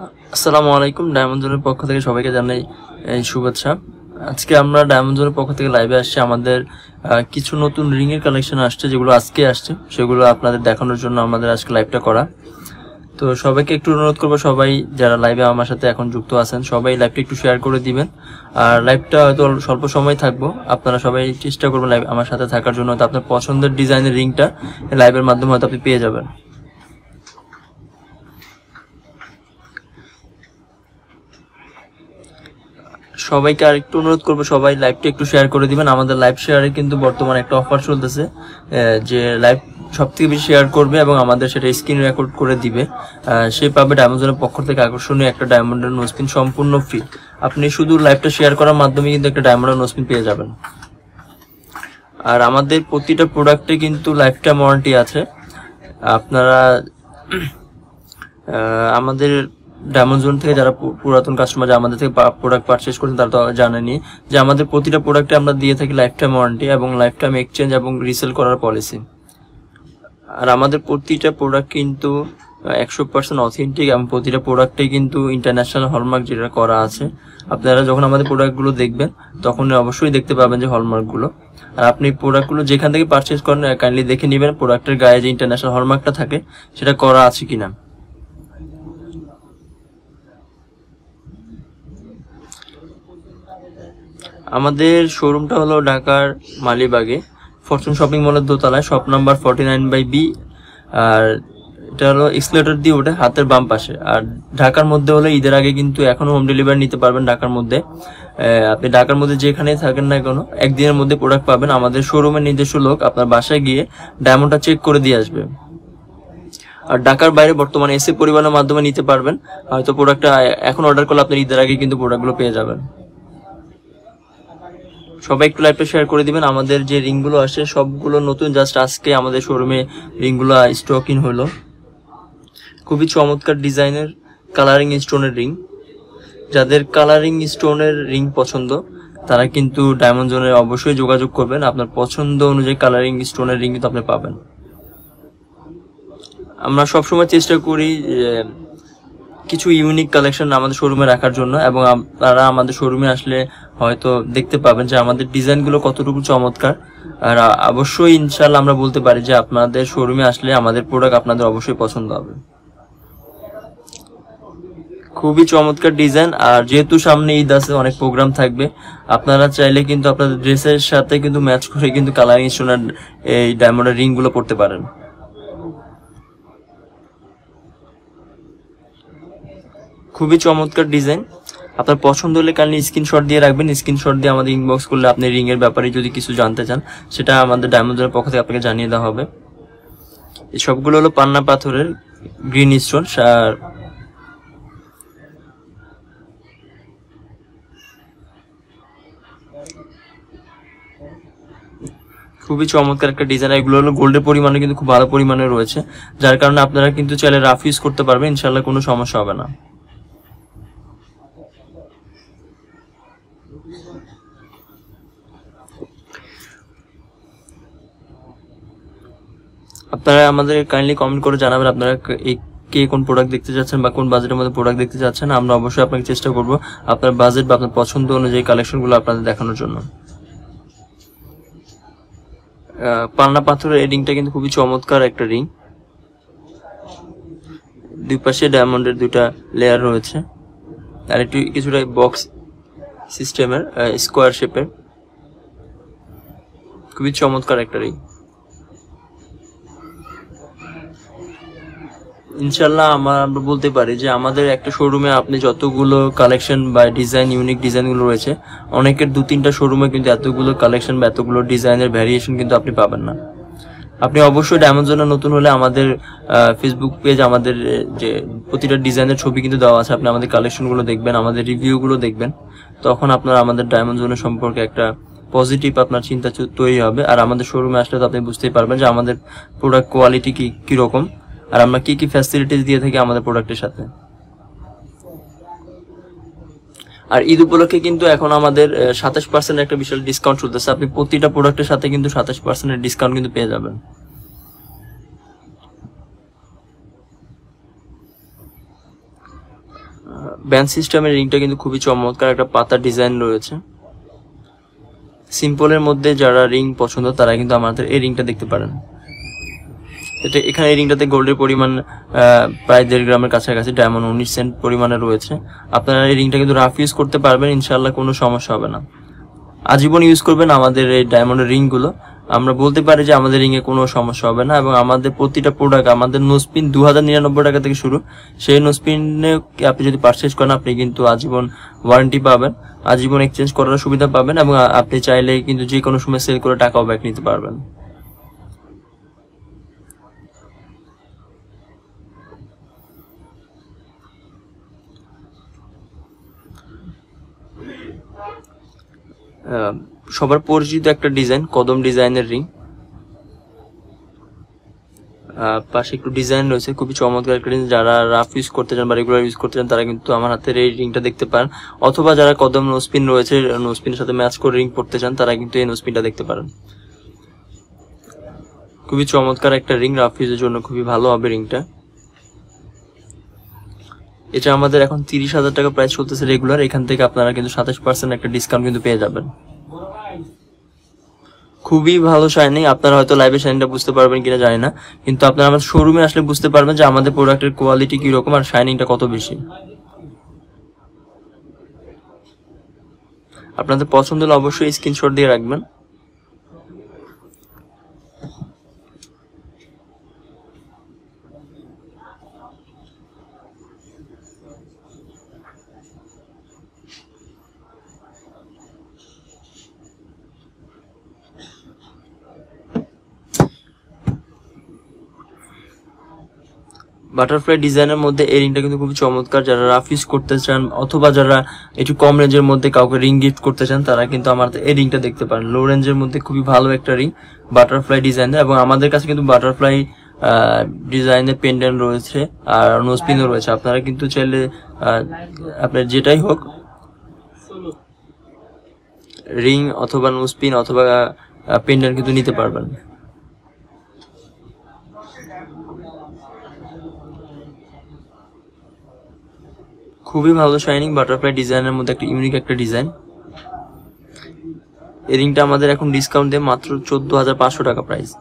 আসসালামু আলাইকুম। ডায়মন্ড জোনের পক্ষ থেকে সবাইকে জানাই এই শুভেচ্ছা। আজকে আমরা ডায়মন্ড জোনের পক্ষ থেকে লাইভে আসছি। আমাদের কিছু নতুন রিং এর কালেকশন আসছে, যেগুলো আজকে আসছে, সেগুলো আপনাদের দেখানোর জন্য আমাদের আজকে লাইভটা করা। তো সবাইকে একটু অনুরোধ করবো, সবাই যারা লাইভে আমার সাথে এখন যুক্ত আছেন সবাই লাইভটা একটু শেয়ার করে দিবেন। আর লাইভটা হয়তো স্বল্প সময় থাকবো, আপনারা সবাই চেষ্টা করবেন লাইভ আমার সাথে থাকার জন্য। তো আপনার পছন্দের ডিজাইনের রিংটা লাইভের মাধ্যমে হয়তো আপনি পেয়ে যাবেন। সবাইকে আর একটু অনুরোধ করবো, সবাই লাইভটা একটু শেয়ার করে দিবেন। আমাদের লাইভ শেয়ারে কিন্তু বর্তমানে একটা অফার চলতেছে, যে লাইভ সবথেকে বেশি শেয়ার করবে এবং আমাদের সেটা স্ক্রিন রেকর্ড করে দিবে, সে পাবে ডায়মন্ডের পক্ষ থেকে আকর্ষণীয় একটা ডায়মন্ডের নোজপিন সম্পূর্ণ ফ্রি। আপনি শুধু লাইভটা শেয়ার করার মাধ্যমে কিন্তু একটা ডায়মন্ডের নোজপিন পেয়ে যাবেন। আর আমাদের প্রতিটা প্রোডাক্টে কিন্তু লাইফ টাইম ওয়ারেন্টি আছে। আপনারা আমাদের ডায়মন্ড জোন থেকে যারা পুরাতন কাস্টমার যারা আমাদের থেকে প্রোডাক্ট পারচেজ করেন তারা তো জানেনি যে আমাদের প্রতিটা প্রোডাক্টে আমরা দিয়ে থাকি লাইফ টাইম ওয়ারেন্টি এবং লাইফ টাইম এক্সচেঞ্জ এবং রিসেল করার পলিসি। আর আমাদের প্রতিটা প্রোডাক্ট কিন্তু 100% অথেন্টিক এবং প্রতিটা প্রোডাক্টে কিন্তু ইন্টারন্যাশনাল হলমার্ক যেটা করা আছে। আপনারা যখন আমাদের প্রোডাক্টগুলো দেখবেন তখন অবশ্যই দেখতে পাবেন যে হলমার্কগুলো। আর আপনি প্রোডাক্টগুলো যেখান থেকে পারচেজ করেন কাইন্ডলি দেখে নেবেন প্রোডাক্টের গায়ে যে ইন্টারন্যাশনাল হলমার্কটা থাকে সেটা করা আছে কিনা। আমাদের শোরুমটা হলো ঢাকার মালিবাগে ফরচুন শপিং মলের দোতলায়, শপ নাম্বার 49/B। আর এটা হলো এক্সিলেটর দিয়ে ওঠে হাতের বাম পাশে। আর ঢাকার মধ্যে হলে ঈদের আগে কিন্তু এখনো হোম ডেলিভারি নিতে পারবেন ঢাকার মধ্যে। আপনি ঢাকার মধ্যে যেখানেই থাকেন না কেন একদিনের মধ্যে প্রোডাক্ট পাবেন। আমাদের শোরুমের নিজস্ব লোক আপনার বাসায় গিয়ে ডায়মন্ডটা চেক করে দিয়ে আসবে। আর ঢাকার বাইরে বর্তমানে এসে পরিবহনের মাধ্যমে নিতে পারবেন। হয়তো প্রোডাক্টটা এখন অর্ডার করলে আপনার ঈদের আগে কিন্তু প্রোডাক্টগুলো পেয়ে যাবেন। সবাই একটু লাইভটা শেয়ার করে দিবেন। আমাদের যে রিংগুলো আসে সবগুলো নতুন, জাস্ট আজকে আমাদের শোরুমে রিংগুলো স্টক ইন হলো। খুবই চমৎকার ডিজাইনের কালারিং স্টোনের রিং। যাদের কালারিং স্টোনের রিং পছন্দ তারা কিন্তু ডায়মন্ড জোনে অবশ্যই যোগাযোগ করবেন। আপনার পছন্দ অনুযায়ী কালারিং স্টোনের রিং কিন্তু আপনি পাবেন। আমরা সবসময় চেষ্টা করি কিছু ইউনিক কালেকশন আমাদের শোরুমে রাখার জন্য, এবং আপনারা আমাদের শোরুমে আসলে হয়তো দেখতে পাবেন যে আমাদের ডিজাইনগুলো কতটুকু চমৎকার। আর অবশ্যই ইনশাআল্লাহ আমরা বলতে পারি যে আপনাদের শোরুমে আসলে আমাদের প্রোডাক্ট আপনাদের অবশ্যই পছন্দ হবে। খুবই চমৎকার ডিজাইন। আর যেহেতু সামনে ঈদ আছে, অনেক প্রোগ্রাম থাকবে, আপনারা চাইলে কিন্তু আপনাদের ড্রেসের সাথে কিন্তু ম্যাচ করে কিন্তু কালারিং স্টোনের এই ডায়মন্ডের রিং গুলো পরতে পারেন। খুবই চমৎকার ডিজাইন। আপনার পছন্দ হলে কাইন্ডলি স্ক্রিনশট দিয়ে রাখবেন। স্ক্রিনশট দিয়ে আমাদের ইনবক্স করলে আপনি রিং এর ব্যাপারে যদি কিছু জানতে চান সেটা আমাদের ডায়মন্ড জোনের পক্ষ থেকে আপনাকে জানিয়ে দেওয়া হবে। এই সবগুলো হলো পান্না পাথরের গ্রিন স্টোন। খুবই চমৎকার একটা ডিজাইন। এগুলো হলো গোল্ডের পরিমাণে কিন্তু খুব ভালো পরিমাণে রয়েছে, যার কারণে আপনারা কিন্তু চাইলে রাফ ইউজ করতে পারবেন, ইনশাআল্লাহ কোনো সমস্যা হবে না। আপনারা আমাদের কাইন্ডলি কমেন্ট করে জানাবেন আপনারা কে কোন প্রোডাক্ট দেখতে চাচ্ছেন বা কোন বাজেটের মধ্যে প্রোডাক্ট দেখতে চাচ্ছেন। আমরা অবশ্যই আপনাকে চেষ্টা করব আপনার বাজেট বা আপনার পছন্দ অনুযায়ী কালেকশনগুলো আপনাদের দেখানোর জন্য। পান্না পাথরের এই রিংটা কিন্তু খুবই চমৎকার একটা রিং। দুই পাশে ডায়মন্ডের দুইটা লেয়ার রয়েছে, আর একটু কিছুটা বক্স সিস্টেমের স্কোয়ার শেপের। খুবই চমৎকার একটা রিং। ইনশাল্লাহ আমরা বলতে পারি যে আমাদের একটা শোরুমে আপনি যতগুলো কালেকশন বা ডিজাইন ইউনিক ডিজাইনগুলো রয়েছে, অনেকের 2-3টা শোরুমে কিন্তু এতগুলো কালেকশন বা এতগুলো ডিজাইনের ভ্যারিয়েশন কিন্তু আপনি পাবেন না। আপনি অবশ্যই ডায়মন্ড জোনে নতুন হলে আমাদের ফেসবুক পেজ, আমাদের যে প্রতিটা ডিজাইনের ছবি কিন্তু দেওয়া আছে, আপনি আমাদের কালেকশনগুলো দেখবেন, আমাদের রিভিউগুলো দেখবেন, তখন আপনার আমাদের ডায়মন্ড জোনের সম্পর্কে একটা পজিটিভ আপনার চিন্তা তৈরি হবে। আর আমাদের শোরুমে আসলে তো আপনি বুঝতেই পারবেন যে আমাদের প্রোডাক্ট কোয়ালিটি কিরকম আর আমরা কি কি ফ্যাসিলিটিস দিয়ে থাকি আমাদের প্রোডাক্টের সাথে। আর ঈদ উপলক্ষে কিন্তু এখন আমাদের 27% একটা বিশাল ডিসকাউন্ট চলতেছে। আপনি প্রতিটা প্রোডাক্টের সাথে কিন্তু 27% ডিসকাউন্ট কিন্তু পেয়ে যাবেন। ব্যান্ড সিস্টেমের রিংটা কিন্তু খুবই চমৎকার, একটা পাতা ডিজাইন রয়েছে। সিম্পলের মধ্যে যারা রিং পছন্দ তারা কিন্তু আমাদের এই রিংটা দেখতে পারেন। এটা এখানে এই রিংটাতে গোল্ডের পরিমাণ প্রায় 1.5 গ্রামের কাছাকাছি, ডায়মন্ড 19 সেন্ট পরিমাণে রয়েছে। আপনারা এই রিংটা কিন্তু রাফ ইউজ করতে পারবেন, ইনশাআল্লাহ কোনো সমস্যা হবে না। আজীবন ইউজ করবেন আমাদের এই ডায়মন্ডের রিংগুলো। আমরা বলতে পারি যে আমাদের রিংয়ে কোনো সমস্যা হবে না, এবং আমাদের প্রতিটা প্রোডাক্ট, আমাদের নোজপিন 2099 টাকা থেকে শুরু। সেই নোজপিনে আপনি যদি পারচেজ করেন আপনি কিন্তু আজীবন ওয়ারেন্টি পাবেন, আজীবন এক্সচেঞ্জ করার সুবিধা পাবেন, এবং আপনি চাইলে কিন্তু যে কোনো সময় সেল করে টাকাও ব্যাক নিতে পারবেন। সবার পরিচিত একটা ডিজাইন, কদম ডিজাইনের রিং। পাশে একটু ডিজাইন রয়েছে, খুবই চমৎকার একটা ডিজাইন। যারা রাফ ইউজ করতে চান বা রেগুলার ইউজ করতে চান তারা কিন্তু আমার হাতের এই রিংটা দেখতে পারেন, অথবা যারা কদম নোজপিন রয়েছে, নোজপিনের সাথে ম্যাচ করে রিং পড়তে চান তারা কিন্তু এই নোজপিনটা দেখতে পারেন। খুবই চমৎকার একটা রিং, রাফ ইউজের জন্য খুবই ভালো হবে রিংটা। এটা আমাদের এখন 30,000 টাকা প্রাইস চলতেছে রেগুলার। এখান থেকে আপনারা কিন্তু 27% একটা ডিসকাউন্ট কিন্তু পেয়ে যাবেন। খুবই ভালো শাইনিং। আপনারা হয়তো লাইভে শাইনিংটা বুঝতে পারবেন কিনা জানি না, কিন্তু আপনারা আমাদের শোরুমে আসলে বুঝতে পারবেন যে আমাদের প্রোডাক্টের কোয়ালিটি কিরকম আর শাইনিংটা কত বেশি। আপনাদের পছন্দ হলে অবশ্যই স্ক্রিনশট দিয়ে রাখবেন। বাটারফ্লাই ডিজাইনের মধ্যে এই রিংটা কিন্তু খুবই চমৎকার। যারা রাফ ইউজ করতে চান অথবা যারা একটু কম রেঞ্জের মধ্যে কাউকে রিং গিফট করতে চান তারা কিন্তু আমার এই রিংটা দেখতে পারেন। লো রেঞ্জের মধ্যে খুবই ভালো একটা রিং, বাটারফ্লাই ডিজাইনের, এবং আমাদের কাছে কিন্তু বাটারফ্লাই ডিজাইনের পেন্ডেন্ট রয়েছে আর নোজপিনও রয়েছে। আপনারা কিন্তু চাইলে আপনার যেটাই হোক রিং অথবা নোজপিন অথবা পেন্ডেন্ট কিন্তু নিতে পারবেন। খুবই ভালো শাইনিং, বাটারফ্লাই ডিজাইনের মধ্যে একটা ইউনিক একটা ডিজাইন। এই রিংটা আমাদের এখন ডিসকাউন্ট দিয়ে মাত্র 14,500 টাকা প্রাইস।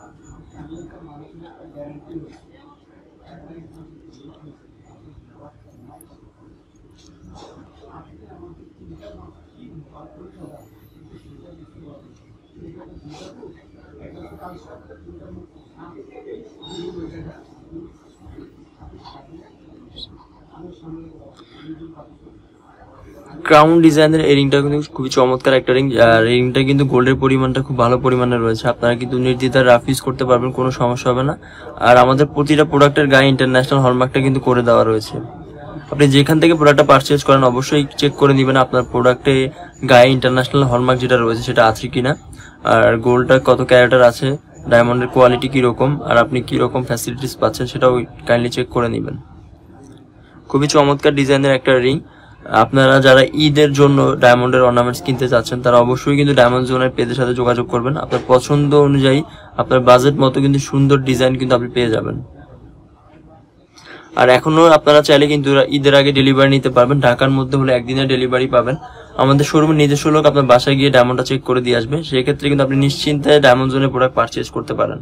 ক্রাউন ডিজাইনের এই রিংটা কিন্তু খুবই চমৎকার একটা রিং। আর এই রিংটা কিন্তু গোল্ডের পরিমাণটা খুব ভালো পরিমাণে রয়েছে। আপনারা কিন্তু নির্দ্বিধায় রাফ ইউজ করতে পারবেন, কোনো সমস্যা হবে না। আর আমাদের প্রতিটা প্রোডাক্টের গায়ে ইন্টারন্যাশনাল হলমার্কটা কিন্তু করে দেওয়া রয়েছে। আপনি যেখান থেকে প্রোডাক্টটা পারচেজ করেন অবশ্যই চেক করে নেবেন আপনার প্রোডাক্টে গায়ে ইন্টারন্যাশনাল হলমার্ক যেটা রয়েছে সেটা আছে কিনা, আর গোল্ডটা কত ক্যারেটার আছে, ডায়মন্ডের কোয়ালিটি কিরকম, আর আপনি কিরকম ফ্যাসিলিটিস পাচ্ছেন সেটাও কাইন্ডলি চেক করে নেবেন। খুবই চমৎকার ডিজাইনের একটা রিং। আপনারা যারা ঈদের জন্য ডায়মন্ডের অর্নামেন্টস কিনতে চাচ্ছেন তারা অবশ্যই কিন্তু ডায়মন্ড জোনের পেজের সাথে যোগাযোগ করবেন। আপনার পছন্দ অনুযায়ী আপনার বাজেট মতো কিন্তু সুন্দর ডিজাইন কিন্তু আপনি পেয়ে যাবেন। আর এখনো আপনারা চাইলে কিন্তু ঈদের আগে ডেলিভারি নিতে পারবেন। ঢাকার মধ্যে হলে একদিনের ডেলিভারি পাবেন। আমাদের শোরুমের নিজস্ব লোক আপনার বাসায় গিয়ে ডায়মন্ডটা চেক করে দিয়ে আসবে। সেক্ষেত্রে কিন্তু আপনি নিশ্চিন্তে ডায়মন্ড জোনের প্রোডাক্ট পারচেজ করতে পারেন।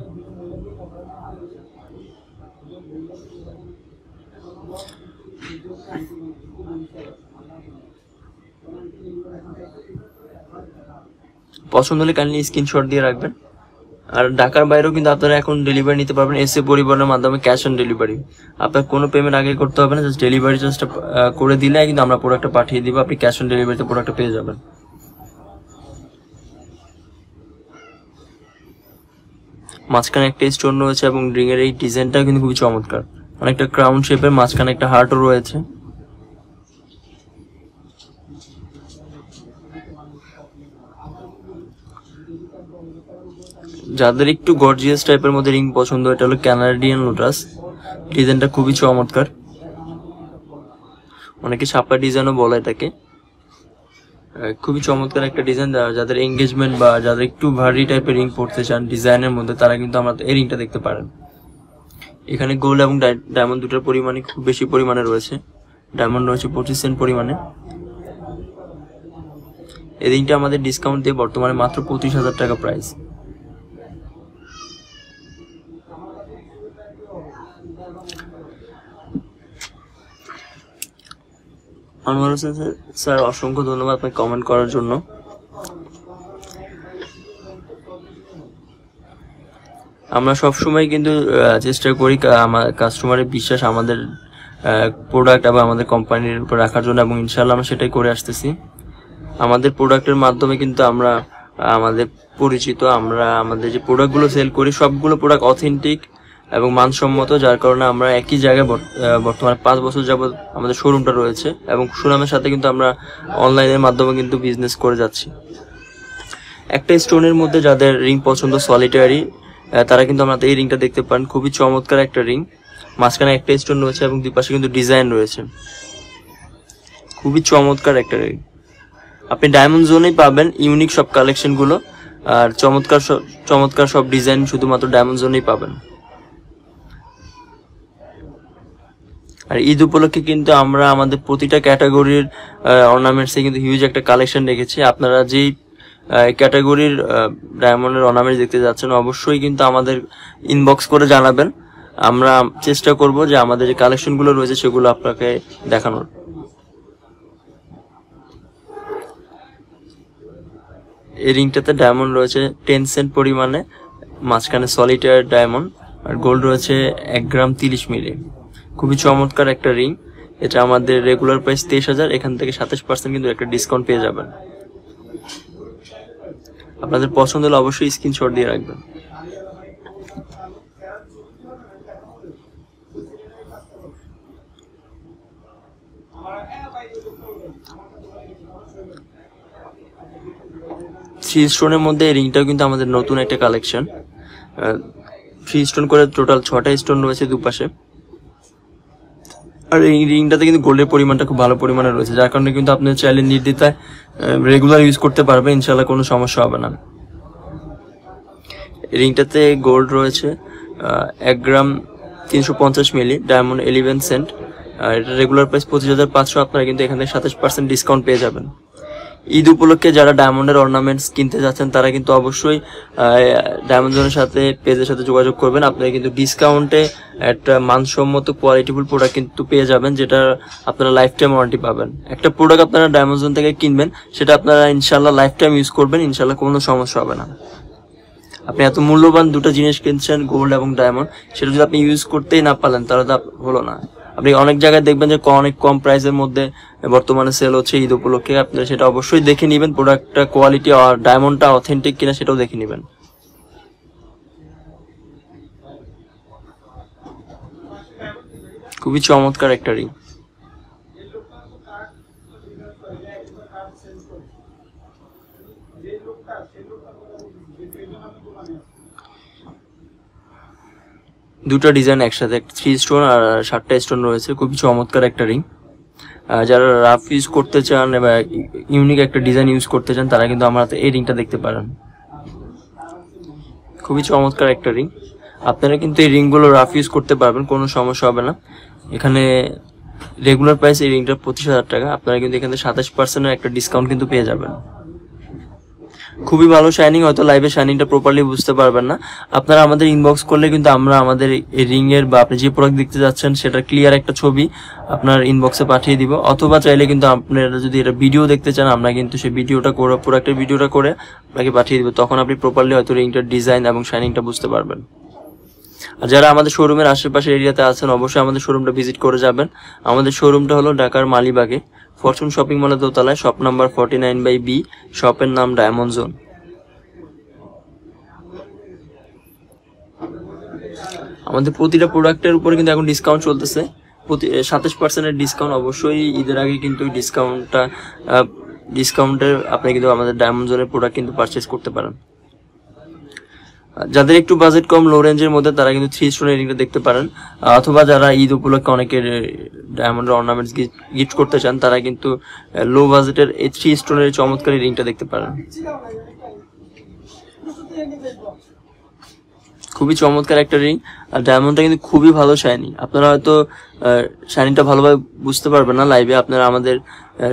পছন্দ হলে কাইন্ডলি স্ক্রিনশট দিয়ে রাখবেন। আর ঢাকার বাইরেও কিন্তু আপনারা এখন ডেলিভারি নিতে পারবেন এসএ পরিবহনের মাধ্যমে, ক্যাশ অন ডেলিভারি। আপনার কোনো পেমেন্ট আগে করতে হবে না, জাস্ট ডেলিভারি চার্জটা করে দিলে কিন্তু আমরা প্রোডাক্টটা পাঠিয়ে দিব, আপনি ক্যাশ অন ডেলিভারিতে প্রোডাক্টটা পেয়ে যাবেন। মাঝখানে একটা স্টোন রয়েছে এবং রিংয়ের এই ডিজাইনটা কিন্তু খুবই চমৎকার, অনেকটা ক্রাউন শেপের, মাঝখানে একটা হার্টও রয়েছে। যাদের একটু গর্জিয়াস টাইপের মধ্যে রিং পছন্দ, এটা হলো ক্যানাডিয়ান লোটাস। ডিজাইনটা খুবই চমৎকার, অনেকে ছাপা ডিজাইনও বলে এটাকে। খুবই চমৎকার একটা ডিজাইন। যাদের এঙ্গেজমেন্ট বা যাদের একটু ভারী টাইপের রিং পড়তে চান ডিজাইনের মধ্যে তারা কিন্তু আমরা এই রিংটা দেখতে পারেন। এখানে গোল্ড এবং ডায়মন্ড দুটোর পরিমাণই খুব বেশি পরিমাণে রয়েছে। ডায়মন্ড রয়েছে 25 সেন্ট পরিমাণে। এই রিংটা আমাদের ডিসকাউন্ট দিয়ে বর্তমানে মাত্র 25,000 টাকা প্রাইস। আনোয়ার হোসেন স্যার অসংখ্য ধন্যবাদ আপনাকে কমেন্ট করার জন্য। আমরা সবসময় কিন্তু চেষ্টা করি আমার কাস্টমারের বিশ্বাস আমাদের প্রোডাক্ট এবং আমাদের কোম্পানির উপর রাখার জন্য, এবং ইনশাআল্লাহ আমরা সেটাই করে আসতেছি। আমাদের প্রোডাক্টের মাধ্যমে কিন্তু আমরা আমাদের পরিচিত, আমরা আমাদের যে প্রোডাক্টগুলো সেল করি সবগুলো প্রোডাক্ট অথেন্টিক এবং মানসম্মত, যার কারণে আমরা একই জায়গায় বর্তমানে 5 বছর যাবত আমাদের শোরুমটা রয়েছে, এবং সুনামের সাথে কিন্তু আমরা অনলাইনের মাধ্যমে কিন্তু বিজনেস করে যাচ্ছি। একটা স্টোনের মধ্যে যাদের রিং পছন্দ সলিটারি, তারা কিন্তু আমরা এই রিংটা দেখতে পারেন, খুবই চমৎকার একটা রিং। মাঝখানে একটা স্টোন রয়েছে এবং দুই পাশে কিন্তু ডিজাইন রয়েছে, খুবই চমৎকার একটা রিং। আপনি ডায়মন্ড জোনেই পাবেন ইউনিক সব কালেকশন গুলো, আর চমৎকার সব ডিজাইন শুধুমাত্র ডায়মন্ড জোনেই পাবেন। আর ঈদ উপলক্ষে কিন্তু আমরা আমাদের প্রতিটা ক্যাটাগরির অর্নামেন্টসে কিন্তু হিউজ একটা কালেকশন রেখেছি। আপনারা যেই ক্যাটাগরির ডায়মন্ডের অর্নামেন্টস দেখতে যাচ্ছেন অবশ্যই কিন্তু আমাদের ইনবক্স করে জানাবেন। আমরা চেষ্টা করব যে আমাদের যে কালেকশনগুলো রয়েছে সেগুলো আপনাকে দেখানোর। এই রিংটাতে ডায়মন্ড রয়েছে 10 সেন্ট পরিমাণে, মাঝখানে সলিটার ডায়মন্ড, আর গোল্ড রয়েছে 1 গ্রাম 30 মিলি। খুবই চমৎকার একটা রিং। এটা আমাদের রেগুলার প্রাইস 23,000, এখান থেকে 27% কিন্তু একটা ডিসকাউন্ট পেয়ে যাবেন। আপনাদের পছন্দ হলে অবশ্যই স্ক্রিনশট দিয়ে রাখবেন। থ্রি স্টোনের মধ্যে এই রিংটাও কিন্তু আমাদের নতুন একটা কালেকশন। 3 স্টোন করে টোটাল 6টা স্টোন রয়েছে দুপাশে। আর এই রিংটাতে কিন্তু গোল্ডের পরিমাণটা খুব ভালো পরিমাণে রয়েছে, যার কারণে কিন্তু আপনি চাইলে নির্দ্বিধায় রেগুলার ইউজ করতে পারবেন, ইনশাআল্লাহ কোনো সমস্যা হবে না। রিংটাতে গোল্ড রয়েছে 1 গ্রাম 350 মিলি, ডায়মন্ড 11 সেন্ট। এটা রেগুলার প্রাইস 25,500, আপনারা কিন্তু এখান থেকে 27% ডিসকাউন্ট পেয়ে যাবেন। ঈদ উপলক্ষে যারা ডায়মন্ডের অর্নামেন্টস কিনতে যাচ্ছেন তারা কিন্তু অবশ্যই ডায়মন্ড জোনের সাথে পেজের সাথে যোগাযোগ করবেন। আপনারা কিন্তু ডিসকাউন্টে একটা মানসম্মত কোয়ালিটিফুল প্রোডাক্ট কিন্তু পেয়ে যাবেন, যেটা আপনারা লাইফ টাইম ওয়ারেন্টি পাবেন। একটা প্রোডাক্ট আপনারা ডায়মন্ড জোন থেকে কিনবেন, সেটা আপনারা ইনশাআল্লাহ লাইফ টাইম ইউজ করবেন, ইনশাআল্লাহ কোনো সমস্যা হবে না। আপনি এত মূল্যবান দুটো জিনিস কিনছেন, গোল্ড এবং ডায়মন্ড, সেটা যদি আপনি ইউজ করতেই না পারলেন তাহলে তো হলো না। আপনি অনেক জায়গায় দেখবেন যে অনেক কম প্রাইসের মধ্যে বর্তমানে সেল হচ্ছে ঈদ উপলক্ষে, আপনারা সেটা অবশ্যই দেখে নেবেন, প্রোডাক্টটা কোয়ালিটি আর ডায়মন্ডটা অথেন্টিক কিনা সেটাও দেখে নেবেন। খুবই চমৎকার একটা রিং। দুটো ডিজাইন একসাথে, 3 স্টোন আর 7টা স্টোন রয়েছে, খুবই চমৎকার একটা রিং। যারা রাফ ইউজ করতে চান বা ইউনিক একটা ডিজাইন ইউজ করতে চান তারা কিন্তু আমার হাতে এই রিংটা দেখতে পারেন। খুবই চমৎকার একটা রিং। আপনারা কিন্তু এই রিংগুলো রাফ ইউজ করতে পারবেন, কোনো সমস্যা হবে না। এখানে রেগুলার প্রাইস এই রিংটার 25,000 টাকা, আপনারা কিন্তু এখানে 27% একটা ডিসকাউন্ট কিন্তু পেয়ে যাবেন। খুবই ভালো শাইনিং, হয়তো লাইভে শাইনিংটা প্রপারলি বুঝতে পারবেন না। আপনারা আমাদের ইনবক্স করলে কিন্তু আমরা আমাদের এই রিং এর বা আপনি যে প্রোডাক্ট দেখতে যাচ্ছেন সেটা ক্লিয়ার একটা ছবি আপনার ইনবক্সে পাঠিয়ে দিব, অথবা চাইলে কিন্তু আপনারা যদি এটা ভিডিও দেখতে চান আমরা কিন্তু সেই ভিডিওটা করে প্রোডাক্টের ভিডিওটা করে আপনাকে পাঠিয়ে দিব, তখন আপনি প্রপারলি হয়তো রিংটার ডিজাইন এবং শাইনিংটা বুঝতে পারবেন। আর যারা আমাদের শোরুমের আশেপাশে এরিয়াতে আছেন অবশ্যই আমাদের শোরুমটা ভিজিট করে যাবেন। আমাদের শোরুমটা হলো ঢাকার মালিবাগে ফরচুন শপিং মলের দোতলায়, শপ নাম্বার 49/B, শপের নাম ডায়মন্ড জোন। আমাদের প্রতিটা প্রোডাক্টের উপরে কিন্তু এখন ডিসকাউন্ট চলতেছে, 27% ডিসকাউন্ট। অবশ্যই ঈদের আগে কিন্তু ডিসকাউন্টের আপনি কিন্তু আমাদের ডায়মন্ড জোনের প্রোডাক্ট কিন্তু পারচেজ করতে পারেন। যাদের একটু বাজেট কম, লো রেঞ্জের মধ্যে, তারা কিন্তু 3 স্টোনের রিংটা দেখতে পারেন, অথবা যারা ঈদ উপলক্ষে অনেকের ডায়মন্ডের অর্নামেন্টস গিফট করতে চান তারা কিন্তু লো বাজেটের এই 3 স্টোনের চমৎকার রিংটা দেখতে পারেন। খুবই চমৎকার একটা রিং। আর ডায়মন্ডটা কিন্তু খুবই ভালো শাইনি। আপনারা হয়তো শাইনিটা ভালোভাবে বুঝতে পারবেন না লাইভে। আপনারা আমাদের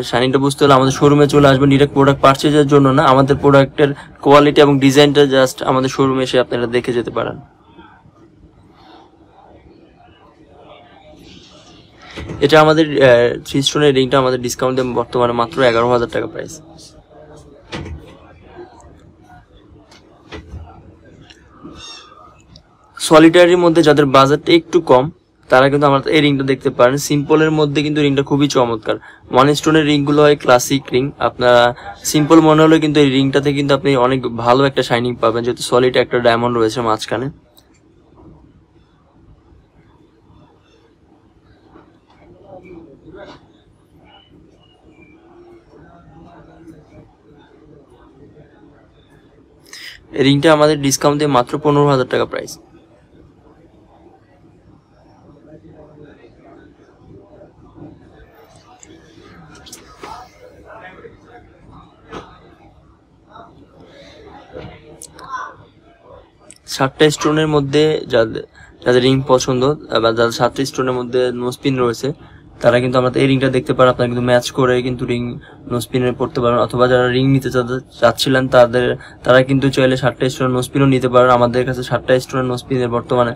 শাইনিটা বুঝতে হলে আমাদের শোরুমে চলে আসবেন, ডিরেক্ট প্রোডাক্ট পারচেজের জন্য না। আমাদের প্রোডাক্টের কোয়ালিটি এবং ডিজাইনটা জাস্ট আমাদের শোরুমে এসে আপনারা দেখে যেতে পারেন। এটা আমাদের 3 স্টোনের রিংটা আমাদের ডিসকাউন্টে বর্তমানে মাত্র 11,000 টাকা প্রাইস। সলিটারির মধ্যে যাদের বাজেটটা একটু কম তারা কিন্তু আমরা এই রিংটা দেখতে পারেন। সিম্পলের মধ্যে কিন্তু রিংটা খুবই চমৎকার। 1 স্টোনের রিংগুলো হয় ক্লাসিক রিং। আপনারা সিম্পল মনে হলে কিন্তু এই রিংটাতে কিন্তু আপনি অনেক ভালো একটা শাইনিং পাবেন, যেহেতু সলিড একটা ডায়মন্ড রয়েছে মাঝখানে। রিংটা আমাদের ডিসকাউন্ট দিয়ে মাত্র 15,000 টাকা প্রাইস। সাতটা স্টোনের মধ্যে যাদের রিং পছন্দ বা যাদের 7টা স্টোনের মধ্যে নোস্পিন রয়েছে তারা কিন্তু আমরা এই রিংটা দেখতে পারেন। আপনারা কিন্তু ম্যাচ করে কিন্তু রিং নোস্পিনে পড়তে পারেন, অথবা যারা রিং নিতে চাচ্ছিলেন তারা কিন্তু চাইলে 7টা স্টোনের নোস্পিনও নিতে পারেন। আমাদের কাছে 7টা স্টোনের নোস্পিনের বর্তমানে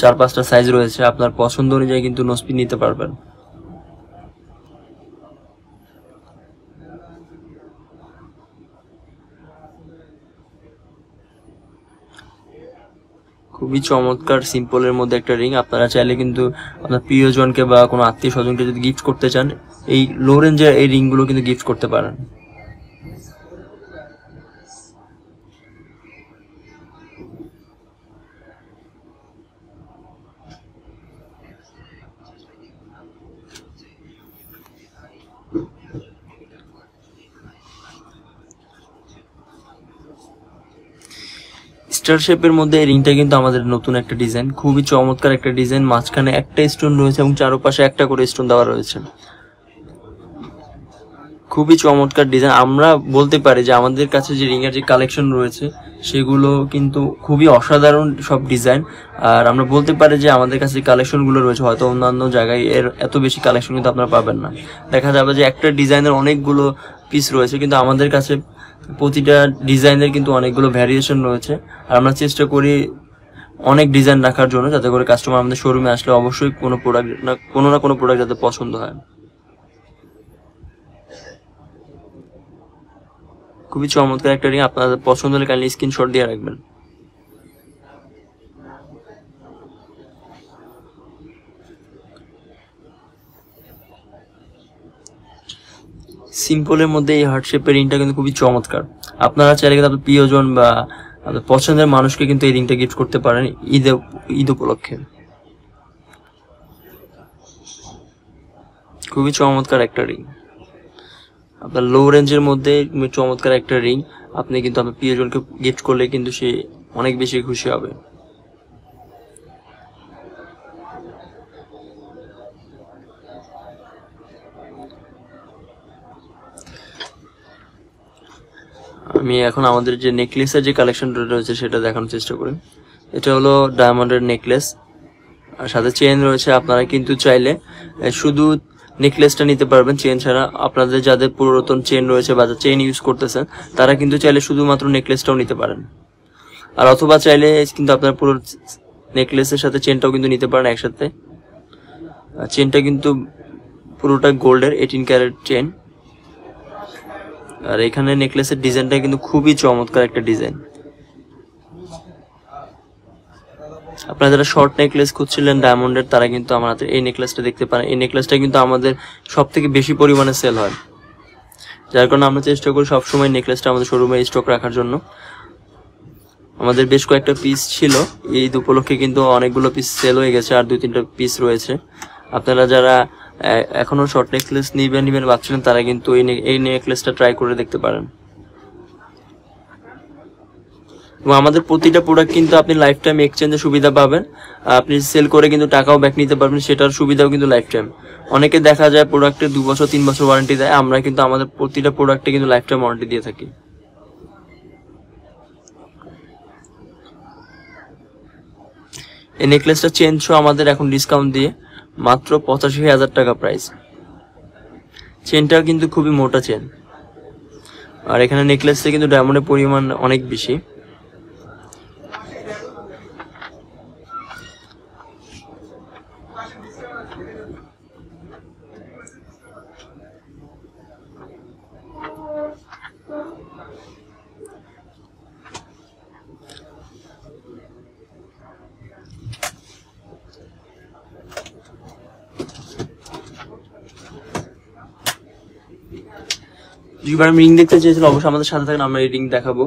4-5টা সাইজ রয়েছে। আপনার পছন্দ অনুযায়ী কিন্তু নোস্পিন নিতে পারবেন। খুবই চমৎকার সিম্পলের মধ্যে একটা রিং। আপনারা চাইলে কিন্তু আপনার প্রিয়জনকে বা কোনো আত্মীয় স্বজনকে যদি গিফট করতে চান এই লো রেঞ্জের এই রিংগুলো কিন্তু গিফট করতে পারেন। স্টার শেপের মধ্যে এই রিংটা কিন্তু আমাদের নতুন একটা ডিজাইন, খুবই চমৎকার একটা ডিজাইন। মাঝখানে একটা স্টোন রয়েছে এবং চারপাশে একটা করে স্টোন দেওয়া রয়েছে। খুবই চমৎকার ডিজাইন। আমরা বলতে পারি যে আমাদের কাছে যে রিং এর যে কালেকশন রয়েছে সেগুলো কিন্তু খুবই অসাধারণ সব ডিজাইন। আর আমরা বলতে পারি যে আমাদের কাছে কালেকশনগুলো রয়েছে হয়তো অন্যান্য জায়গায় এর এত বেশি কালেকশন কিন্তু আপনারা পাবেন না। দেখা যাবে যে একটা ডিজাইনের অনেকগুলো পিস রয়েছে, কিন্তু আমাদের কাছে প্রতিটা ডিজাইনের কিন্তু অনেকগুলো ভ্যারিয়েশন রয়েছে। আর আমরা চেষ্টা করি অনেক ডিজাইন রাখার জন্য, যাতে করে কাস্টমার আমাদের শোরুমে আসলে অবশ্যই কোনো না কোনো প্রোডাক্ট যাতে পছন্দ হয়। খুবই চমৎকার একটা রিং। আপনাদের পছন্দ হলে কাইন্ডলি স্ক্রিনশট দিয়ে রাখবেন। সিম্পলের মধ্যে এই হার্ট শেপের রিংটা কিন্তু খুবই চমৎকার। আপনারা চাইলে কিন্তু আপনার প্রিয়জন বা আপনার পছন্দের মানুষকে কিন্তু এই রিংটা গিফট করতে পারেন ঈদ উপলক্ষে। খুবই চমৎকার একটা রিং। আপনার লো রেঞ্জের মধ্যে চমৎকার একটা রিং আপনি কিন্তু আপনার প্রিয়জনকে গিফট করলে কিন্তু সে অনেক বেশি খুশি হবে। আমি এখন আমাদের যে নেকলেসের যে কালেকশনটা রয়েছে সেটা দেখানোর চেষ্টা করি। এটা হলো ডায়মন্ডের নেকলেস, আর সাথে চেন রয়েছে। আপনারা কিন্তু চাইলে শুধু নেকলেসটা নিতে পারবেন চেন ছাড়া। আপনাদের যাদের পুরাতন চেন রয়েছে বা চেন ইউজ করতেছেন তারা কিন্তু চাইলে শুধুমাত্র নেকলেসটাও নিতে পারেন। আর অথবা চাইলে কিন্তু আপনার পুরো নেকলেসের সাথে চেনটাও কিন্তু নিতে পারেন একসাথে। চেনটা কিন্তু পুরোটা গোল্ডের 18 ক্যারেট চেন। আর এখানে নেকলেসের ডিজাইনটা কিন্তু খুবই চমৎকার একটা ডিজাইন। আপনারা যারা শর্ট নেকলেস খুঁজছিলেন ডায়মন্ডের তারা কিন্তু আমাদের এই নেকলেসটা দেখতে পারেন। এই নেকলেসটা কিন্তু আমাদের সব থেকে বেশি পরিমাণে সেল হয়, যার কারণে আমরা চেষ্টা করি সবসময় নেকলেসটা আমাদের শোরুমে স্টক রাখার জন্য। আমাদের বেশ কয়েকটা পিস ছিল, ঈদ উপলক্ষে কিন্তু অনেকগুলো পিস সেল হয়ে গেছে, আর 2-3টা পিস রয়েছে। আপনারা যারা এখনো শর্ট নেকলেস নিবেন ভাবছিলেন তারা কিন্তু এই নেকলেসটা ট্রাই করে দেখতে পারেন। এবং আমাদের প্রতিটা প্রোডাক্ট কিন্তু আপনি লাইফ টাইম এক্সচেঞ্জের সুবিধা পাবেন। আপনি সেল করে কিন্তু টাকাও ব্যাক নিতে পারবেন, সেটার সুবিধাও কিন্তু লাইফ টাইম। অনেকে দেখা যায় প্রোডাক্টে 2 বছর 3 বছর ওয়ারেন্টি দেয়, আমরা কিন্তু আমাদের প্রতিটা প্রোডাক্টে কিন্তু লাইফ টাইম ওয়ারেন্টি দিয়ে থাকি। এই নেকলেসটা চেন সহ আমাদের এখন ডিসকাউন্ট দিয়ে মাত্র 85,000 টাকা প্রাইস। চেনটা কিন্তু খুবই মোটা চেন, আর এখানে নেকলেসে কিন্তু ডায়মন্ডের পরিমাণ অনেক বেশি। যদি ম্যাডাম রিং দেখতে চেয়েছিল অবশ্যই আমাদের সাথে থাকেন, আমরা এই রিং দেখাবো।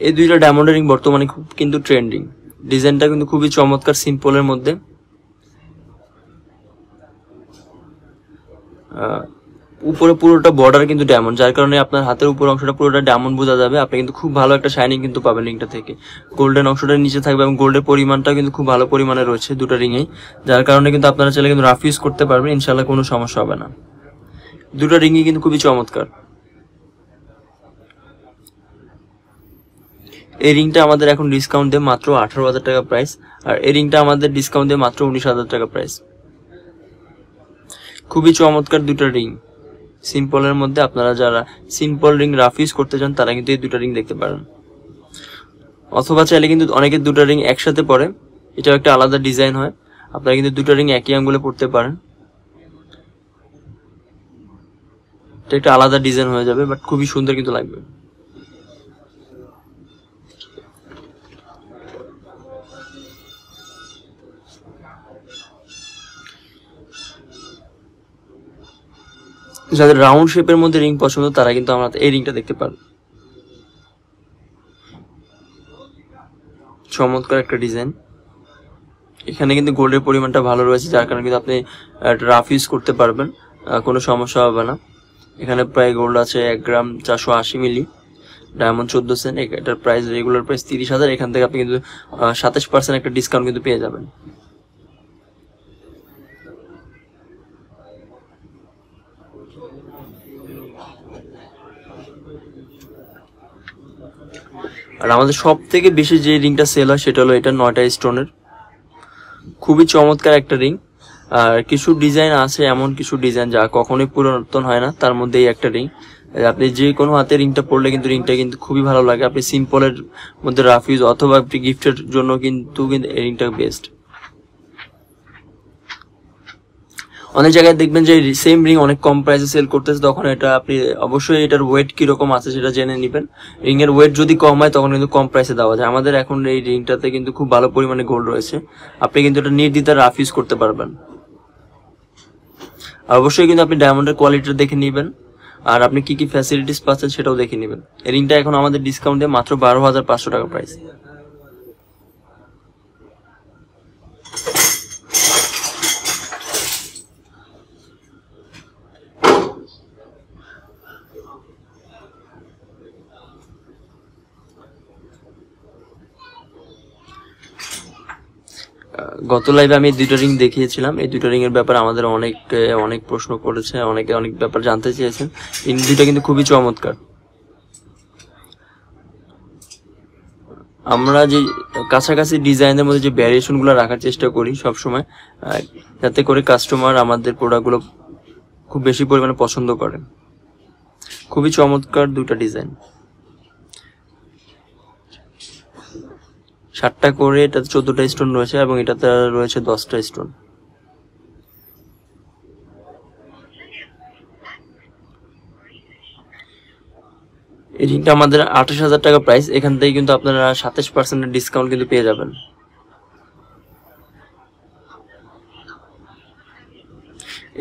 এই দুইটা ডায়মন্ডের রিং বর্তমানে খুব কিন্তু ট্রেন্ডিং। ডিজাইনটা কিন্তু খুবই চমৎকার, সিম্পলের মধ্যে। উপরে পুরোটা বর্ডার কিন্তু ডায়মন্ড, যার কারণে আপনার হাতের উপর অংশটা পুরোটা ডায়মন্ড বোঝা যাবে। আপনি কিন্তু খুব ভালো একটা শাইনিং কিন্তু পাবেন রিংটা থেকে। গোল্ডেন অংশটা নিচে থাকবে এবং গোল্ডের পরিমাণটা কিন্তু খুব ভালো পরিমাণে রয়েছে দুটো রিংয়েই, যার কারণে কিন্তু আপনারা চাইলে কিন্তু রাফ ইউজ করতে পারবেন, ইনশাল্লাহ কোনো সমস্যা হবে না। দুটো রিংই কিন্তু খুবই চমৎকার। এই রিংটা আমাদের এখন ডিসকাউন্ট দিয়ে মাত্র 18,000 টাকা প্রাইস, আর এই রিংটা আমাদের ডিসকাউন্ট দিয়ে মাত্র 19,000 টাকা প্রাইস। খুবই চমৎকার দুটো রিং সিম্পলের মধ্যে। আপনারা যারা সিম্পল রিং রাফ ইউজ করতে চান তারা কিন্তু এই দুটো রিং দেখতে পারেন, অথবা চাইলে কিন্তু অনেকে দুটো রিং একসাথে পরে, এটাও একটা আলাদা ডিজাইন হয়। আপনারা কিন্তু দুটো রিং একই আঙ্গুলে পড়তে পারেন, এটা একটা আলাদা ডিজাইন হয়ে যাবে, বাট খুবই সুন্দর কিন্তু লাগবে। যাদের রাউন্ড শেপের মধ্যে রিং পছন্দ তারা কিন্তু আমরা এই রিংটা দেখতে পারেন। চমৎকার একটা ডিজাইন। এখানে কিন্তু গোল্ডের পরিমাণটা ভালো রয়েছে, যার কারণে কিন্তু আপনি রাফ ইউজ করতে পারবেন, কোনো সমস্যা হবে না। এখানে প্রায় গোল্ড আছে 1 গ্রাম 480 মিলি, ডায়মন্ড 14 সেন্ট। এটার প্রাইস রেগুলার প্রাইস 30,000। এখান থেকে আপনি কিন্তু 27% একটা ডিসকাউন্ট কিন্তু পেয়ে যাবেন। আর আমাদের সব থেকে বেশি যে রিংটা সেল হয় সেটা হলো এটা 9টা স্টোনের, খুবই চমৎকার একটা রিং। আর কিছু ডিজাইন আছে, এমন কিছু ডিজাইন যা কখনোই পরিবর্তন হয় না, তার মধ্যে এই একটা রিং। আপনি যে কোনো হাতে রিংটা পরলে কিন্তু রিংটা কিন্তু খুবই ভালো লাগে। আপনি সিম্পলের মধ্যে রাফ ইউজ অথবা আপনি গিফটের জন্য কিন্তু এই রিংটা বেস্ট। অনেক জায়গায় দেখবেন যে সেম রিং অনেক কম প্রাইসে সেল করতেছে, তখন এটা আপনি অবশ্যই এটার ওয়েট কিরকম আছে সেটা জেনে নেবেন। রিং এর ওয়েট যদি কম হয় তখন কিন্তু কম প্রাইসে দেওয়া যায়। আমাদের এখন এই রিংটাতে কিন্তু খুব ভালো পরিমাণে গোল্ড রয়েছে, আপনি কিন্তু এটা নির্দ্বিধায় রাফ ইউজ করতে পারবেন। আর অবশ্যই কিন্তু আপনি ডায়মন্ডের কোয়ালিটিটা দেখে নেবেন, আর আপনি কি কি ফ্যাসিলিটিস পাচ্ছেন সেটাও দেখে নেবেন। এই রিংটা এখন আমাদের ডিসকাউন্ট দিয়ে মাত্র 12,500 টাকা প্রাইস। গত লাইভে আমি দুটো রিং দেখিয়েছিলাম, এই দুটো রিং এর ব্যাপারে আমাদের অনেক প্রশ্ন করেছে, অনেকে অনেক ব্যাপার জানতে চেয়েছেন। এই দুটো কিন্তু খুবই চমৎকার। আমরা যে কাছাকাছি ডিজাইনের মধ্যে যে ভ্যারিয়েশন গুলো রাখার চেষ্টা করি সবসময়, যাতে করে কাস্টমার আমাদের প্রোডাক্টগুলো খুব বেশি পরিমাণে পছন্দ করে। খুবই চমৎকার দুটো ডিজাইন, 7টা করে, এটাতে 14টা স্টোন রয়েছে এবং এটাতে রয়েছে 10টা স্টোন। এই রিংটা আমাদের 28,000 টাকা প্রাইস, এখান থেকে কিন্তু আপনারা 27% ডিসকাউন্ট কিন্তু পেয়ে যাবেন।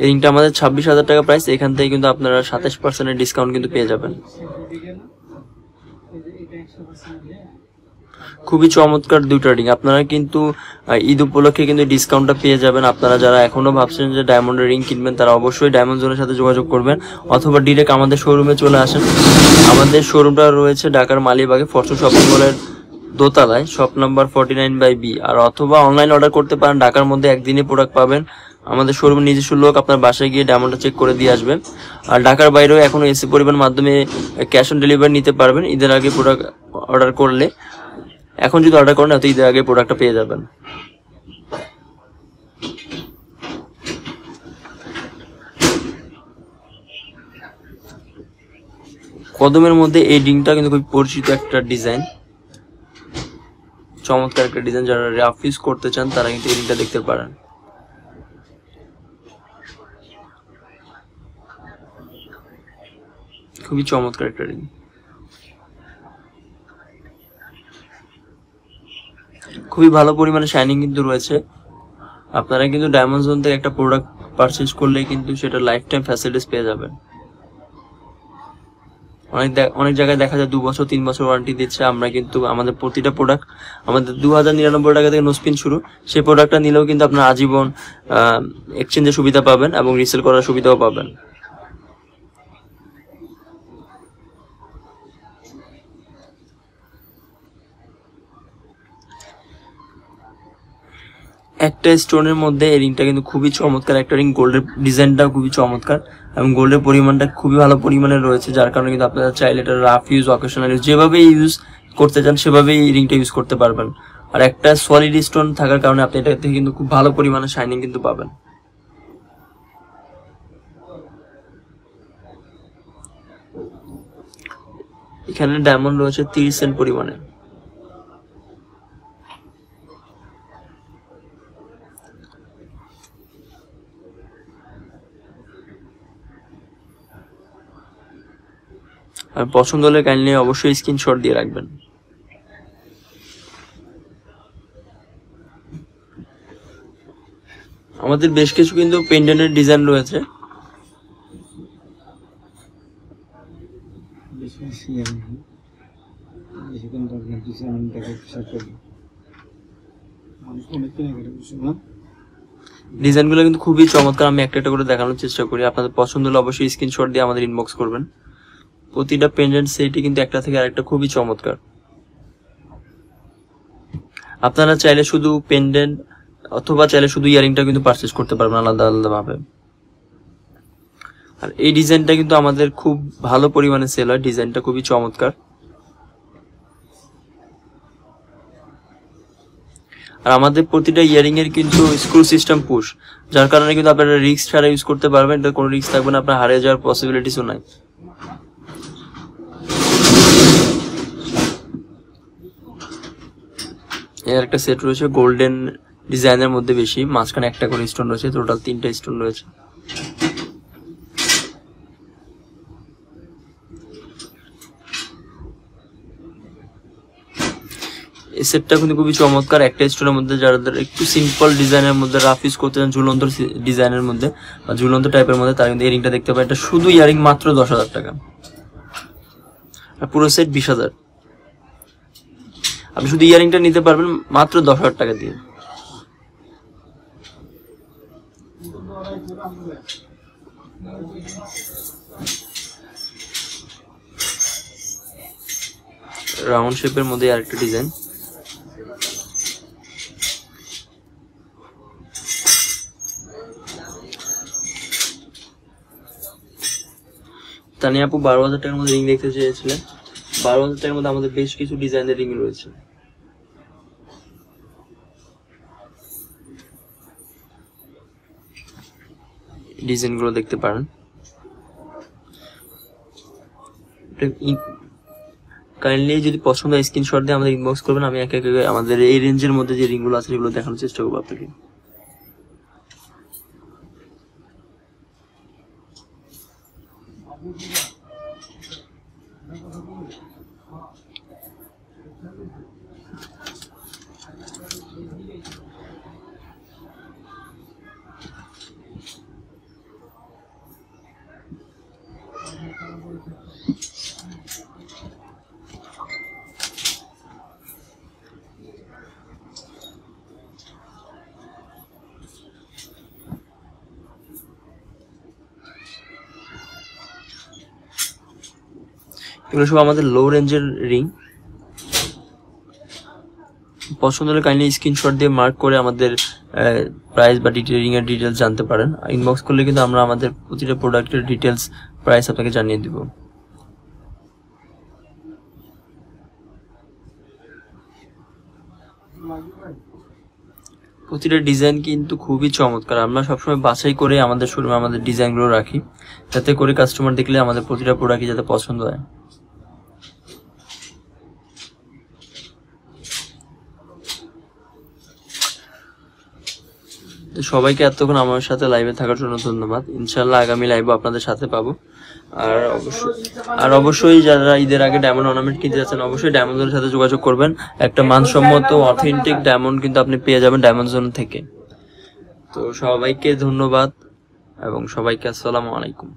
এই রিংটা আমাদের 26,000 টাকা প্রাইস, এখান থেকে কিন্তু আপনারা 27% ডিসকাউন্ট কিন্তু পেয়ে যাবেন। খুবই চমৎকার দুটো রিং। আপনারা কিন্তু ঈদ উপলক্ষে কিন্তু ডিসকাউন্টটা পেয়ে যাবেন। আপনারা যারা এখনো ভাবছেন যে ডায়মন্ডের রিং কিনবেন তারা অবশ্যই ডায়মন্ড জোনের সাথে যোগাযোগ করবেন, অথবা ডিরেক্ট আমাদের শোরুমে চলে আসেন। আমাদের শোরুমটা রয়েছে ঢাকার মালিবাগে ফরচুন শপিং মলের দোতলায়, শপ নাম্বার 49/B। আর অথবা অনলাইন অর্ডার করতে পারেন, ঢাকার মধ্যে একদিনে প্রোডাক্ট পাবেন, আমাদের শোরুমে নিজস্ব লোক আপনার বাসায় গিয়ে ডায়মন্ডটা চেক করে দিয়ে আসবে। আর ঢাকার বাইরেও এখন এসি পরিবহনের মাধ্যমে ক্যাশ অন ডেলিভারি নিতে পারবেন। ঈদের আগে প্রোডাক্ট অর্ডার করলে, এখন যদি অর্ডার করেন তো ঈদের আগে প্রোডাক্টটা পেয়ে যাবেন। কদমের মধ্যে এই রিংটা কিন্তু খুব পরিচিত একটা ডিজাইন, চমৎকার একটা ডিজাইন। যারা রাফ ইউজ করতে চান তারা কিন্তু এই রিংটা দেখতে পারেন। খুবই চমৎকার একটা রিং, খুবই ভালো পরিমাণে শাইনিং কিন্তু রয়েছে। আপনারা কিন্তু ডায়মন্ড জোন থেকে একটা প্রোডাক্ট পারচেজ করলে কিন্তু সেটা লাইফ টাইম ফ্যাসিলিটিস পেয়ে যাবেন। অনেক জায়গায় দেখা যায় 2 বছর 3 বছর ওয়ারেন্টি দিচ্ছে। আমরা কিন্তু আমাদের প্রতিটা প্রোডাক্ট আমাদের 2099 টাকা থেকে নোস্পিন শুরু। সেই প্রোডাক্টটা নিলেও কিন্তু আপনার আজীবন এক্সচেঞ্জের সুবিধা পাবেন এবং রিসেল করার সুবিধাও পাবেন। একটা স্টোনের মধ্যে এই রিংটা কিন্তু খুবই চমৎকার একটা রিং। গোল্ডের ডিজাইনটাও খুবই চমৎকার এবং গোল্ডের পরিমাণটা খুবই ভালো পরিমাণে রয়েছে, যার কারণে কিন্তু আপনারা চাইলে এটা রাফ ইউজ, অকেশনাল ইউজ যেভাবে ইউজ করতে চান সেভাবেই এই রিংটা ইউজ করতে পারবেন। আর একটা সলিড স্টোন থাকার কারণে আপনি এটা থেকে কিন্তু খুব ভালো পরিমাণে শাইনিং কিন্তু পাবেন। এখানে ডায়মন্ড রয়েছে 30 সেন্ট পরিমাণে। আর পছন্দ হলে কাইন্ডলি অবশ্যই স্ক্রিনশট দিয়ে রাখবেন। আমাদের বেশ কিছু কিন্তু পেন্ডেন্টের ডিজাইন রয়েছে। ডিজাইনগুলো কিন্তু খুবই চমৎকার। আমি একটা একটা করে দেখানোর চেষ্টা করি। আপনাদের পছন্দ হলে অবশ্যই স্ক্রিনশট দিয়ে আমাদের ইনবক্স করবেন। প্রতিটা পেন্ডেন্ট সেটই কিন্তু একটা থেকে আরেকটা খুবই চমৎকার। আপনারা চাইলে শুধু পেন্ডেন্ট অথবা চাইলে শুধু ইয়ারিংটা কিন্তু পারচেজ করতে পারবেন আলাদা আলাদা ভাবে। আর এই ডিজাইনটা কিন্তু আমাদের খুব ভালো পরিমাণে সেল হয়। ডিজাইনটা খুবই চমৎকার। আর আমাদের প্রতিটা ইয়ারিং এর কিন্তু স্ক্রু সিস্টেম পুশ, যার কারণে কিন্তু আপনারা রিস্ক ছাড়া ইউজ করতে পারবেন। এটা কোনো রিস্ক থাকবে না, আপনার হারিয়ে যাওয়ার পসিবিলিটিসও নাই। এর একটা সেট রয়েছে গোল্ডেন ডিজাইনের মধ্যে, বেশি মাঝখানে একটা করে স্টোন রয়েছে, টোটাল 3টা স্টোন রয়েছে। এই সেটটা কিন্তু খুবই চমৎকার। একটা স্টোনের মধ্যে যাদের একটু সিম্পল ডিজাইনের মধ্যে রাফ ইউজ করতে চান, ঝুলন্ত ডিজাইনের মধ্যে বা ঝুলন্ত টাইপের মধ্যে, তারা কিন্তু এই রিংটা দেখতে পায়। এটা শুধু ইয়ারিং মাত্র 10,000 টাকা, আর পুরো সেট 20,000। আপনি শুধু ইয়ারিংটা নিতে পারবেন মাত্র 10,000 টাকা দিয়ে। রাউন্ড শেপের মধ্যে আরেকটা ডিজাইন। তানিয়া আপু 12,000 টাকার মধ্যে রিং দেখতে চেয়েছিলেন। 12,000 টাকার মধ্যে আমাদের বেশ কিছু ডিজাইনের রিং রয়েছে। ডিজাইনগুলো দেখতে পারেন। কাইন্ডলি যদি পছন্দ হয় স্ক্রিনশট দিয়ে আমাদের ইনবক্স করবেন। আমি একে একে আমাদের এই রেঞ্জের মধ্যে যে রিংগুলো আছে সেগুলো দেখানোর চেষ্টা করবো আপনাকে। এগুলো সব আমাদের লো রেঞ্জের রিং। পছন্দ হলে কাইন্ডলি স্ক্রিনশট দিয়ে মার্ক করে আমাদের প্রাইস বা ডিটেইলিং এর ডিটেলস জানতে পারেন। ইনবক্স করলে কিন্তু আমরা আমাদের প্রতিটা প্রোডাক্টের ডিটেলস প্রাইস আপনাকে জানিয়ে দিব। প্রতিটা ডিজাইন কিন্তু খুবই চমৎকার। আমরা সবসময় বাছাই করে আমাদের শোরুমে আমাদের ডিজাইনগুলো রাখি, যাতে করে কাস্টমার দেখলে আমাদের প্রতিটা প্রোডাক্টই যাতে পছন্দ হয়। তো সবাইকে এতক্ষণ আমার সাথে লাইভে থাকার জন্য ধন্যবাদ। ইনশাল্লাহ আগামী লাইভও আপনাদের সাথে পাবো। আর অবশ্যই যারা ঈদের আগে ডায়মন্ড অর্নামেন্ট কিনতে যাচ্ছেন, অবশ্যই ডায়মন্ড জোনের সাথে যোগাযোগ করবেন। একটা মানসম্মত অথেন্টিক ডায়মন্ড কিন্তু আপনি পেয়ে যাবেন ডায়মন্ড জোন থেকে। তো সবাইকে ধন্যবাদ এবং সবাইকে আসসালামু আলাইকুম।